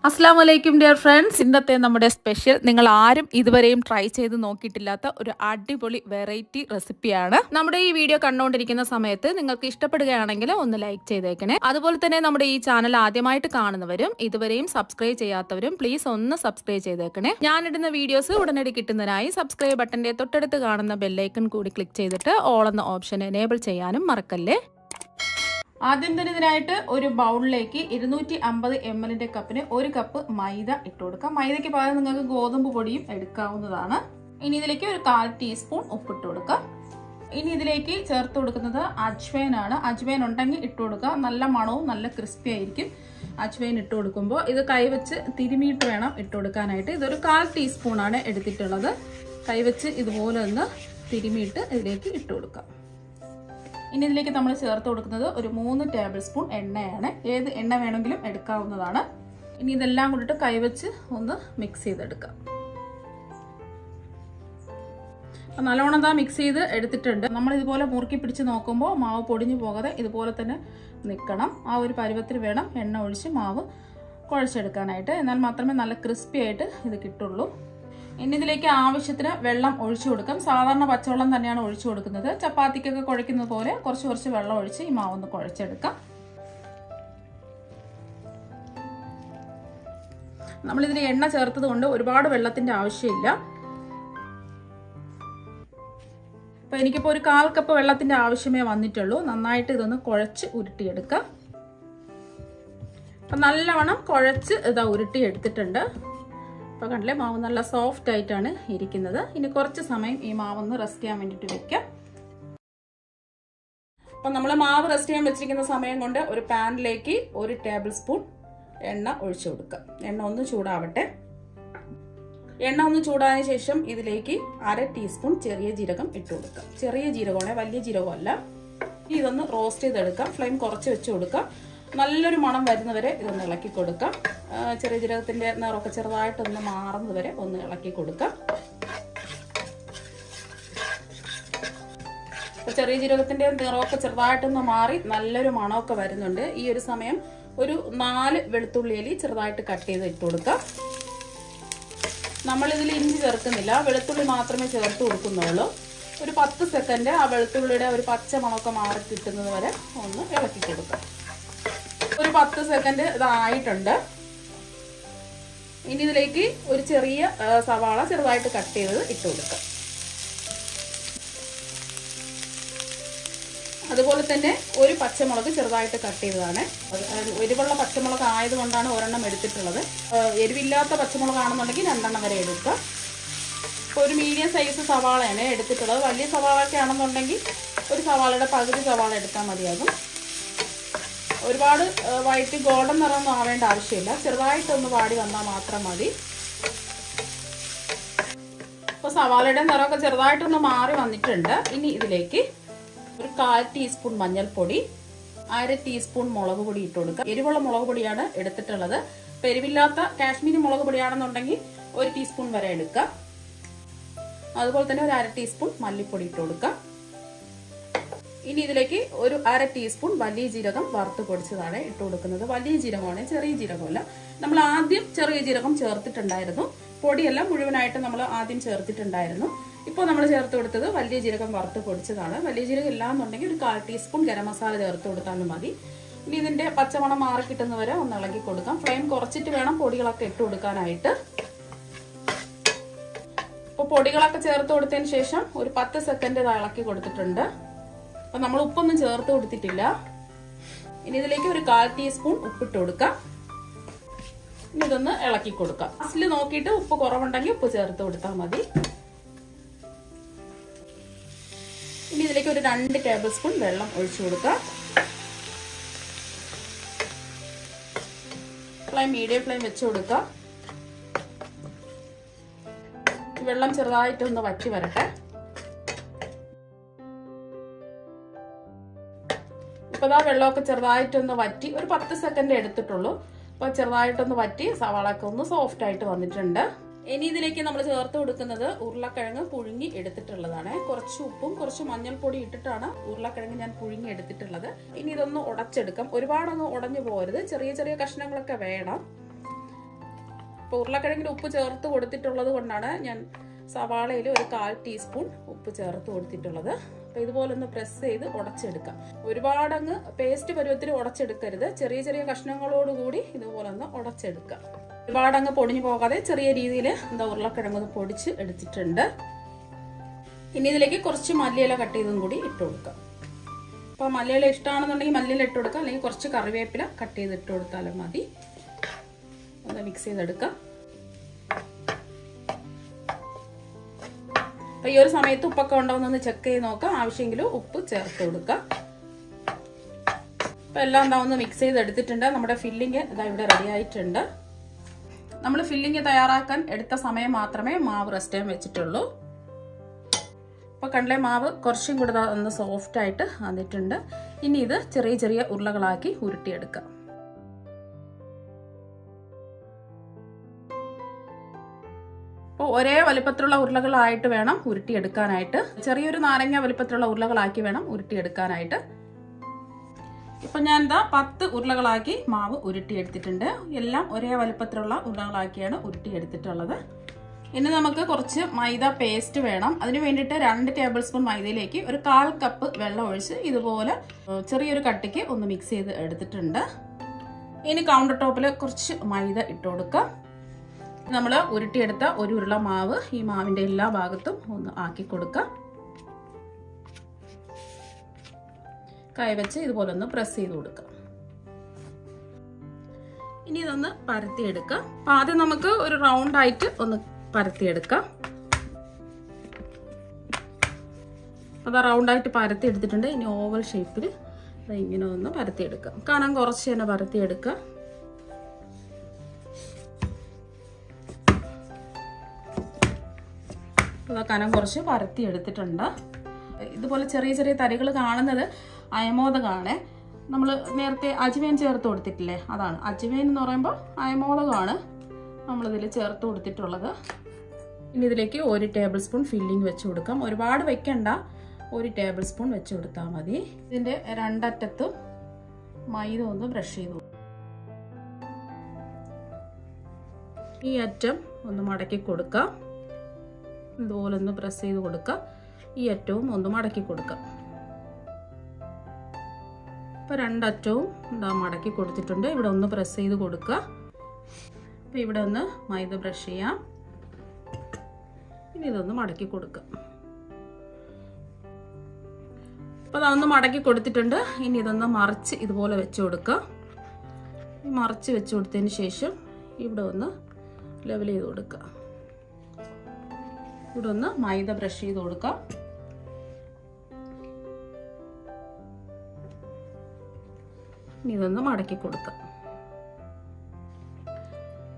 അസ്സാം വലൈക്കും dear friends. ഇന്നത്തെ നമ്മുടെ സ്പെഷ്യൽ നിങ്ങൾ ആരും ഇതുവരെയും ട്രൈ ചെയ്ത് നോക്കിയിട്ടില്ലാത്ത ഒരു അടിപൊളി വെറൈറ്റി റെസിപ്പിയാണ്. നമ്മുടെ ഈ വീഡിയോ കണ്ടുകൊണ്ടിരിക്കുന്ന സമയത്ത് നിങ്ങൾക്ക് ഇഷ്ടപ്പെടുകയാണെങ്കിൽ ഒന്ന് ലൈക്ക് ചെയ്തേക്കണേ. അതുപോലെ തന്നെ നമ്മുടെ ഈ ചാനൽ ആദ്യമായിട്ട് കാണുന്നവരും ഇതുവരെയും സബ്സ്ക്രൈബ് ചെയ്യാത്തവരും പ്ലീസ് ഒന്ന് സബ്സ്ക്രൈബ് ചെയ്തേക്കണേ. ഞാനിടുന്ന വീഡിയോസ് ഉടനടി കിട്ടുന്നതിനായി സബ്സ്ക്രൈബ് ബട്ടന്റെ തൊട്ടടുത്ത് കാണുന്ന ബെല്ലൈക്കൺ കൂടി ക്ലിക്ക് ചെയ്തിട്ട് ഓൾ എന്ന ഓപ്ഷൻ എനേബിൾ ചെയ്യാനും മറക്കല്ലേ. ആദ്യം തന്നെ ഇതിനായിട്ട് ഒരു ബൗളിലേക്ക് 250 ml കപ്പിന് 1 കപ്പ് മൈദ ഇട്ട് കൊടുക്കാം. മൈദയ്ക്ക് പകരം നിങ്ങൾക്ക് ഗോതമ്പ് പൊടിയും എടുക്കാവുന്നതാണ്. ഇനി ഇതിലേക്ക് ഒരു 1/4 ടീസ്പൂൺ ഉപ്പിട്ട് കൊടുക്കാം. ഇനി ഇതിലേക്ക് ചേർത്ത് കൊടുക്കുന്നത് അജ്വൈൻ ആണ്. അജ്വൈൻ ഉണ്ടെങ്കിൽ ഇട്ട് കൊടുക്കുക. നല്ല മണവും നല്ല ക്രിസ്പി ആയിരിക്കും അജ്വൈൻ ഇട്ട് കൊടുക്കുമ്പോൾ. ഇത് കൈവച്ച് തിരുമിയിട്ട് വേണം ഇട്ട് കൊടുക്കാനായിട്ട്. ഇതൊരു 1/4 ടീസ്പൂൺ ആണ് എടുത്തിട്ടുള്ളത്. കൈവച്ച് ഇതുപോലെ ഒന്ന് തിരുമിയിട്ട് ഇതിലേക്ക് ഇട്ട് കൊടുക്കാം. ഇനി ഇതിലേക്ക് നമ്മൾ ചേർത്ത് കൊടുക്കുന്നത് ഒരു 3 ടേബിൾ സ്പൂൺ എണ്ണയാണ്. ഏത് എണ്ണ വേണമെങ്കിലും എടുക്കാവുന്നതാണ്. ഇനി ഇതെല്ലാം കൂടിയിട്ട് കൈവച്ച് ഒന്ന് മിക്സ് ചെയ്തെടുക്കാം. നല്ലോണം മിക്സ് ചെയ്ത് എടുത്തിട്ടുണ്ട്. നമ്മൾ ഇതുപോലെ മുറുക്കി പിടിച്ച് നോക്കുമ്പോൾ മാവ് പൊടിഞ്ഞു പോകാതെ ഇതുപോലെ തന്നെ നിൽക്കണം. ആ ഒരു പരുവത്തിൽ വേണം എണ്ണ ഒഴിച്ച് മാവ് കുഴച്ചെടുക്കാനായിട്ട്. എന്നാൽ മാത്രമേ നല്ല ക്രിസ്പി ആയിട്ട് ഇത് കിട്ടുള്ളൂ. ഇനി ഇതിലേക്ക് ആവശ്യത്തിന് വെള്ളം ഒഴിച്ചു കൊടുക്കാം. സാധാരണ പച്ചവെള്ളം തന്നെയാണ് ഒഴിച്ചു കൊടുക്കുന്നത്. ചപ്പാത്തിക്കൊക്കെ കുഴയ്ക്കുന്നത് പോലെ കുറച്ച് വെള്ളം ഒഴിച്ച് ഈ മാവൊന്ന് കുഴച്ചെടുക്കാം. നമ്മളിതിന് എണ്ണ ചേർത്തത് കൊണ്ട് ഒരുപാട് വെള്ളത്തിന്റെ ആവശ്യമില്ല. അപ്പൊ എനിക്കിപ്പോൾ ഒരു 1/4 കപ്പ് വെള്ളത്തിന്റെ ആവശ്യമേ വന്നിട്ടുള്ളൂ. നന്നായിട്ട് ഇതൊന്ന് കുഴച്ച് ഉരുട്ടിയെടുക്കാം. അപ്പൊ നല്ലവണ്ണം കുഴച്ച് ഉരുട്ടി എടുത്തിട്ടുണ്ട്. അപ്പോൾ കണ്ടില്ലേ, മാവ് നല്ല സോഫ്റ്റ് ആയിട്ടാണ് ഇരിക്കുന്നത്. ഇനി കുറച്ച് സമയം ഈ മാവൊന്ന് റെസ്റ്റ് ചെയ്യാൻ വേണ്ടിയിട്ട് വെക്കാം. അപ്പം നമ്മൾ മാവ് റെസ്റ്റ് ചെയ്യാൻ വെച്ചിരിക്കുന്ന സമയം കൊണ്ട് ഒരു പാനിലേക്ക് 1 ടേബിൾ സ്പൂൺ എണ്ണ ഒഴിച്ചു കൊടുക്കാം. എണ്ണ ഒന്ന് ചൂടാവട്ടെ. എണ്ണ ഒന്ന് ചൂടായതിനു ശേഷം ഇതിലേക്ക് 1/2 ടീസ്പൂൺ ചെറിയ ജീരകം ഇട്ട് കൊടുക്കാം. ചെറിയ ജീരകമാണ്, വലിയ ജീരകമല്ല. ഇതൊന്ന് റോസ്റ്റ് ചെയ്തെടുക്കാം. ഫ്ലെയിം കുറച്ച് വെച്ച് കൊടുക്കാം. നല്ലൊരു മണം വരുന്നവരെ ഇതൊന്ന് ഇളക്കി കൊടുക്കാം. ചെറിയ ജീരകത്തിന്റെ നിറമൊക്കെ ചെറുതായിട്ടൊന്ന് മാറുന്നത് വരെ ഒന്ന് ഇളക്കി കൊടുക്കാം. ചെറിയ ജീരകത്തിന്റെ നിറമൊക്കെ ചെറുതായിട്ടൊന്ന് മാറി നല്ലൊരു മണമൊക്കെ വരുന്നുണ്ട്. ഈ ഒരു സമയം ഒരു 4 വെളുത്തുള്ളി അല്ലി ചെറുതായിട്ട് കട്ട് ചെയ്ത് ഇട്ട് കൊടുക്കാം. നമ്മളിതിൽ ഇഞ്ചി ചേർക്കുന്നില്ല, വെളുത്തുള്ളി മാത്രമേ ചേർത്ത് കൊടുക്കുന്നുള്ളൂ. ഒരു 10 സെക്കൻഡ് ആ വെളുത്തുള്ളിയുടെ ഒരു പച്ച മണമൊക്കെ മാറി കിട്ടുന്നത് വരെ ഒന്ന് ഇളക്കി കൊടുക്കാം. ഒരു 10 സെക്കൻഡ് ഇതായിട്ടുണ്ട്. ഇനി ഇതിലേക്ക് ഒരു ചെറിയ സവാള ചെറുതായിട്ട് കട്ട് ചെയ്തത് ഇട്ട് കൊടുക്കാം. അതുപോലെ തന്നെ ഒരു പച്ചമുളക് ചെറുതായിട്ട് കട്ട് ചെയ്തതാണ്. എരിവുള്ള പച്ചമുളക് ആയതുകൊണ്ടാണ് ഒരെണ്ണം എടുത്തിട്ടുള്ളത്. എരിവില്ലാത്ത പച്ചമുളകാണെന്നുണ്ടെങ്കിൽ 2 വരെ എടുക്കാം. ഇപ്പോൾ ഒരു മീഡിയം സൈസ് സവാളയാണ് എടുത്തിട്ടുള്ളത്. വലിയ സവാളയൊക്കെ ആണെന്നുണ്ടെങ്കിൽ ഒരു സവാളയുടെ പകുതി സവാള എടുത്താൽ മതിയാകും. ഒരുപാട് വൈറ്റ് ഗോൾഡൻ നിറമൊന്നും ആവേണ്ട ആവശ്യമില്ല. ചെറുതായിട്ടൊന്ന് വാടി വന്നാൽ മാത്രം മതി. ഇപ്പോൾ സവാളയുടെ നിറമൊക്കെ ചെറുതായിട്ടൊന്ന് മാറി വന്നിട്ടുണ്ട്. ഇനി ഇതിലേക്ക് ഒരു 1/4 ടീസ്പൂൺ മഞ്ഞൾപ്പൊടി, 1/2 ടീസ്പൂൺ മുളക് പൊടി ഇട്ട് കൊടുക്കുക. എരിവുള്ള മുളക് പൊടിയാണ് എടുത്തിട്ടുള്ളത്. ഇപ്പോൾ എരിവില്ലാത്ത കാശ്മീരി മുളക് പൊടിയാണെന്നുണ്ടെങ്കിൽ 1 ടീസ്പൂൺ വരെ എടുക്കുക. അതുപോലെ തന്നെ ഒരു 1/2 ടീസ്പൂൺ മല്ലിപ്പൊടി ഇട്ട് കൊടുക്കുക. ഇനി ഇതിലേക്ക് ഒരു 1/2 ടീസ്പൂൺ വലിയ ജീരകം വറുത്ത് പൊടിച്ചതാണ് ഇട്ട് കൊടുക്കുന്നത്. വലിയ ജീരകമാണ്, ചെറിയ ജീരകമല്ല. നമ്മൾ ആദ്യം ചെറിയ ജീരകം ചേർത്തിട്ടുണ്ടായിരുന്നു. പൊടിയെല്ലാം മുഴുവനായിട്ട് നമ്മൾ ആദ്യം ചേർത്തിട്ടുണ്ടായിരുന്നു. ഇപ്പോൾ നമ്മൾ ചേർത്ത് കൊടുത്തത് വലിയ ജീരകം വറുത്ത് പൊടിച്ചതാണ്. വലിയ ജീരകം ഇല്ലാന്നുണ്ടെങ്കിൽ ഒരു 1/4 ടീസ്പൂൺ ഗരം മസാല ചേർത്ത് കൊടുത്താലും മതി. ഇനി ഇതിന്റെ പച്ചമണം മാറി കിട്ടുന്നവരെ ഒന്ന് ഇളക്കി കൊടുക്കാം. ഫ്ലെയിം കുറച്ചിട്ട് വേണം പൊടികളൊക്കെ ഇട്ട് കൊടുക്കാനായിട്ട്. ഇപ്പോൾ പൊടികളൊക്കെ ചേർത്ത് കൊടുത്തതിന് ശേഷം ഒരു 10 സെക്കൻഡ് ഇത് ഇളക്കി കൊടുത്തിട്ടുണ്ട്. അപ്പൊ നമ്മൾ ഉപ്പൊന്നും ചേർത്ത് കൊടുത്തിട്ടില്ല. ഇനി ഇതിലേക്ക് ഒരു 1/4 ടീസ്പൂൺ ഉപ്പിട്ട് കൊടുക്കാം. ഇനി ഇതൊന്ന് ഇളക്കി കൊടുക്കാം. ലാസ്റ്റിൽ നോക്കിയിട്ട് ഉപ്പ് കുറവുണ്ടെങ്കിൽ ഉപ്പ് ചേർത്ത് കൊടുത്താൽ മതി. ഇനി ഇതിലേക്ക് ഒരു 2 ടേബിൾ സ്പൂൺ വെള്ളം ഒഴിച്ചു കൊടുക്കാം. മീഡിയം ഫ്ലെയിം വെച്ച് കൊടുക്കാം. വെള്ളം ചെറുതായിട്ടൊന്ന് വറ്റി വരട്ടെ. ഇപ്പൊ വെള്ളമൊക്കെ ചെറുതായിട്ടൊന്ന് വറ്റി ഒരു 10 സെക്കൻഡ് എടുത്തിട്ടുള്ളൂ. അപ്പൊ ചെറുതായിട്ടൊന്ന് വറ്റി സവാളൊക്കെ ഒന്ന് സോഫ്റ്റ് ആയിട്ട് വന്നിട്ടുണ്ട്. ഇനി ഇതിലേക്ക് നമ്മൾ ചേർത്ത് കൊടുക്കുന്നത് ഉരുളക്കിഴങ്ങ് പുഴുങ്ങി എടുത്തിട്ടുള്ളതാണ്. കുറച്ച് ഉപ്പും കുറച്ച് മഞ്ഞൾപ്പൊടി ഇട്ടിട്ടാണ് ഉരുളക്കിഴങ്ങ് ഞാൻ പുഴുങ്ങി എടുത്തിട്ടുള്ളത്. ഇനി ഇതൊന്ന് ഉടച്ചെടുക്കാം. ഒരുപാടൊന്നും ഉടഞ്ഞു പോകരുത്, ചെറിയ ചെറിയ കഷ്ണങ്ങളൊക്കെ വേണം. അപ്പോൾ ഉരുളക്കിഴങ്ങിൽ ഉപ്പ് ചേർത്ത് കൊടുത്തിട്ടുള്ളത് കൊണ്ടാണ് ഞാൻ സവാളയിൽ ഒരു 1/4 ടീസ്പൂൺ ഉപ്പ് ചേർത്ത് കൊടുത്തിട്ടുള്ളത്. അപ്പോൾ ഇതുപോലെ ഒന്ന് പ്രസ് ചെയ്ത് ഉടച്ചെടുക്കാം. ഒരുപാടങ്ങ് പേസ്റ്റ് പരുവത്തിൽ ഉടച്ചെടുക്കരുത്. ചെറിയ ചെറിയ കഷ്ണങ്ങളോടുകൂടി ഇതുപോലെ ഒന്ന് ഉടച്ചെടുക്കാം. ഒരുപാടങ്ങ് പൊടിഞ്ഞു പോകാതെ ചെറിയ രീതിയിൽ ഉരുളക്കിഴങ്ങ് ഒന്ന് പൊടിച്ച് എടുത്തിട്ടുണ്ട്. ഇനി ഇതിലേക്ക് കുറച്ച് മല്ലിയില കട്ട് ചെയ്തും കൂടി ഇട്ട് കൊടുക്കാം. അപ്പോൾ മല്ലിയില ഇഷ്ടമാണെന്നുണ്ടെങ്കിൽ മല്ലിയില ഇട്ട് കൊടുക്കാം, അല്ലെങ്കിൽ കുറച്ച് കറിവേപ്പില കട്ട് ചെയ്ത് ഇട്ട് കൊടുത്താലും മതി. ഒന്ന് മിക്സ് ചെയ്തെടുക്കാം. അപ്പോൾ ഈ ഒരു സമയത്ത് ഉപ്പൊക്കെ ഉണ്ടോയെന്നൊന്ന് ചെക്ക് ചെയ്ത് നോക്കാം. ആവശ്യമെങ്കിൽ ഉപ്പ് ചേർത്ത് കൊടുക്കാം. അപ്പോൾ എല്ലാം ഒന്ന് മിക്സ് ചെയ്തെടുത്തിട്ടുണ്ട്. നമ്മുടെ ഫില്ലിങ് ഇവിടെ റെഡി ആയിട്ടുണ്ട്. നമ്മൾ ഫില്ലിങ് തയ്യാറാക്കാൻ എടുത്ത സമയം മാത്രമേ മാവ് റെസ്റ്റ് ചെയ്യാൻ വെച്ചിട്ടുള്ളൂ. അപ്പോൾ കണ്ടില്ലേ, മാവ് കുറച്ചും കൂടെ ഒന്ന് സോഫ്റ്റ് ആയിട്ട് വന്നിട്ടുണ്ട്. ഇനി ഇത് ചെറിയ ചെറിയ ഉരുളകളാക്കി ഉരുട്ടിയെടുക്കാം. അപ്പോൾ ഒരേ വലിപ്പത്തിലുള്ള ഉരുളകളായിട്ട് വേണം ഉരുട്ടിയെടുക്കാനായിട്ട്. ചെറിയൊരു നാരങ്ങ വലിപ്പത്തിലുള്ള ഉരുളകളാക്കി വേണം ഉരുട്ടിയെടുക്കാനായിട്ട്. ഇപ്പം ഞാൻ 10 ഉരുളകളാക്കി മാവ് ഉരുട്ടിയെടുത്തിട്ടുണ്ട്. എല്ലാം ഒരേ വലിപ്പത്തിലുള്ള ഉരുളകളാക്കിയാണ് ഉരുട്ടിയെടുത്തിട്ടുള്ളത്. ഇനി നമുക്ക് കുറച്ച് മൈദ പേസ്റ്റ് വേണം. അതിന് വേണ്ടിയിട്ട് 2 ടേബിൾ സ്പൂൺ മൈദയിലേക്ക് ഒരു 1/4 കപ്പ് വെള്ളം ഒഴിച്ച് ഇതുപോലെ ചെറിയൊരു കട്ടിക്ക് ഒന്ന് മിക്സ് ചെയ്ത് എടുത്തിട്ടുണ്ട്. ഇനി കൗണ്ടർ ടോപ്പിൽ കുറച്ച് മൈദ ഇട്ട് കൊടുക്കാം. നമ്മൾ ഉരുട്ടിയെടുത്ത ഒരു ഉരുള മാവ് ഈ മാവിൻ്റെ എല്ലാ ഭാഗത്തും ഒന്ന് ആക്കി കൊടുക്കാം. കൈവച്ച് ഇതുപോലെ ഒന്ന് പ്രസ് ചെയ്ത് കൊടുക്കാം. ഇനി ഇതൊന്ന് പരത്തിയെടുക്കാം. അപ്പം ആദ്യം നമുക്ക് ഒരു റൗണ്ട് ആയിട്ട് ഒന്ന് പരത്തിയെടുക്കാം. അത് റൗണ്ടായിട്ട് പരത്തി എടുത്തിട്ടുണ്ട്. ഇനി ഓവൽ ഷേപ്പിൽ ഇങ്ങനെ ഒന്ന് പരത്തിയെടുക്കാം. കാണാൻ കുറച്ച് തന്നെ പരത്തിയെടുക്കാം. കനം കുറച്ച് പരത്തി എടുത്തിട്ടുണ്ട്. ഇതുപോലെ ചെറിയ ചെറിയ തരികൾ കാണുന്നത് അയമോദകമാണ്. നമ്മൾ നേരത്തെ അജ്വൈൻ ചേർത്ത് കൊടുത്തിട്ടില്ലേ, അതാണ് അജ്വൈൻ എന്ന് പറയുമ്പോൾ അയമോദകമാണ് നമ്മളിതിൽ ചേർത്ത് കൊടുത്തിട്ടുള്ളത്. ഇനി ഇതിലേക്ക് 1 ടേബിൾ സ്പൂൺ ഫില്ലിങ് വെച്ച് കൊടുക്കാം. ഒരുപാട് വെക്കണ്ട, 1 ടേബിൾ സ്പൂൺ വെച്ച് കൊടുത്താൽ മതി. ഇതിൻ്റെ 2 അറ്റത്തും മൈദ ഒന്ന് ബ്രഷ് ചെയ്തു. ഈ അറ്റം ഒന്ന് മടക്കി കൊടുക്കാം. ഇതുപോലെ ഒന്ന് പ്രസ് ചെയ്ത് കൊടുക്കാം. ഈ അറ്റവും ഒന്ന് മടക്കി കൊടുക്കാം. ഇപ്പോൾ 2 അറ്റവും മടക്കി കൊടുത്തിട്ടുണ്ട്. ഇവിടെ ഒന്ന് പ്രസ് ചെയ്ത് കൊടുക്കുക. അപ്പോൾ ഇവിടെ ഒന്ന് മൈദ ബ്രഷ് ചെയ്യാം. ഇനി ഇതൊന്ന് മടക്കി കൊടുക്കുക. അപ്പോൾ അതൊന്ന് മടക്കി കൊടുത്തിട്ടുണ്ട്. ഇനി ഇതൊന്ന് മറിച്ച് ഇതുപോലെ വെച്ച് കൊടുക്കുക. മറിച്ച് വെച്ച് കൊടുത്തതിന് ശേഷം ഇവിടെ ഒന്ന് ലെവൽ ചെയ്ത് കൊടുക്കുക. ഇവിടെ ഒന്ന് മൈദ ബ്രഷ് ചെയ്ത് കൊടുക്കുക. ഇനി ഇതൊന്ന് മടക്കി കൊടുക്കുക.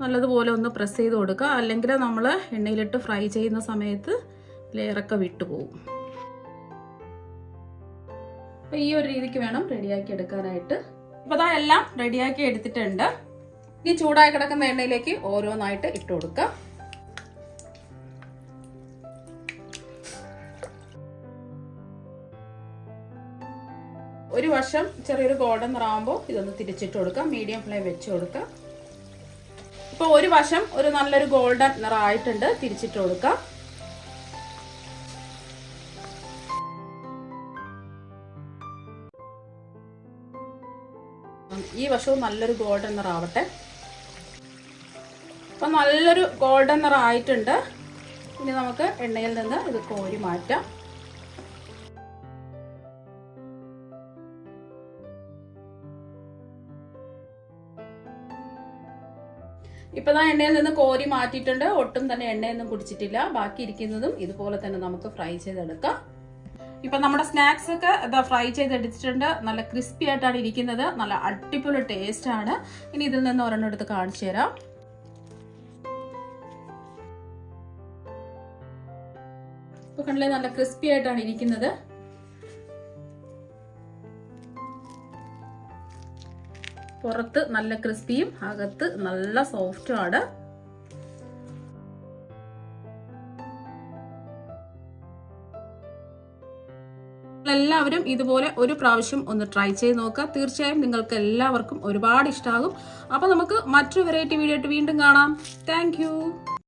നല്ലതുപോലെ ഒന്ന് പ്രസ് ചെയ്ത് കൊടുക്കുക, അല്ലെങ്കിൽ നമ്മൾ എണ്ണയിലിട്ട് ഫ്രൈ ചെയ്യുന്ന സമയത്ത് ലെയറൊക്കെ വിട്ടുപോകും. അപ്പോൾ ഈ ഒരു രീതിക്ക് വേണം റെഡിയാക്കി എടുക്കാനായിട്ട്. അപ്പോൾ എല്ലാം റെഡിയാക്കി എടുത്തിട്ടുണ്ട്. ഇനി ചൂടായി കിടക്കുന്ന എണ്ണയിലേക്ക് ഓരോന്നായിട്ട് ഇട്ട് കൊടുക്കുക. ഒരു വശം ചെറിയൊരു ഗോൾഡൻ നിറാകുമ്പോൾ ഇതൊന്ന് തിരിച്ചിട്ട് കൊടുക്കുക. മീഡിയം ഫ്ലെയിം വെച്ച് കൊടുക്കുക. ഇപ്പോൾ ഒരു വശം ഒരു നല്ലൊരു ഗോൾഡൻ നിറമായിട്ടുണ്ട്. തിരിച്ചിട്ട് കൊടുക്കുക. ഈ വശവും നല്ലൊരു ഗോൾഡൻ നിറാവട്ടെ. അപ്പം നല്ലൊരു ഗോൾഡൻ നിറമായിട്ടുണ്ട്. ഇനി നമുക്ക് എണ്ണയിൽ നിന്ന് ഇത് കോരി മാറ്റാം. ഇപ്പൊ എണ്ണയിൽ നിന്ന് കോരി മാറ്റിയിട്ടുണ്ട്. ഒട്ടും തന്നെ എണ്ണയൊന്നും കുടിച്ചിട്ടില്ല. ബാക്കി ഇരിക്കുന്നതും ഇതുപോലെ തന്നെ നമുക്ക് ഫ്രൈ ചെയ്തെടുക്കാം. ഇപ്പൊ നമ്മുടെ സ്നാക്സ് ഒക്കെ ഫ്രൈ ചെയ്തെടുത്തിട്ടുണ്ട്. നല്ല ക്രിസ്പി ആയിട്ടാണ് ഇരിക്കുന്നത്. നല്ല അടിപൊളി ടേസ്റ്റ് ആണ്. ഇനി ഇതിൽ നിന്ന് ഒരെണ്ണം എടുത്ത് കാണിച്ചു തരാം. ഇപ്പൊ കണ്ടില്ലേ, നല്ല ക്രിസ്പി ആയിട്ടാണ് ഇരിക്കുന്നത്. പുറത്ത് നല്ല ക്രിസ്പിയും അകത്ത് നല്ല സോഫ്റ്റും ആണ്. എല്ലാവരും ഇതുപോലെ ഒരു പ്രാവശ്യം ഒന്ന് ട്രൈ ചെയ്ത് നോക്കുക. തീർച്ചയായും നിങ്ങൾക്ക് എല്ലാവർക്കും ഒരുപാട് ഇഷ്ടമാകും. അപ്പോൾ നമുക്ക് മറ്റൊരു വെറൈറ്റി വീഡിയോ ആയിട്ട് വീണ്ടും കാണാം. താങ്ക്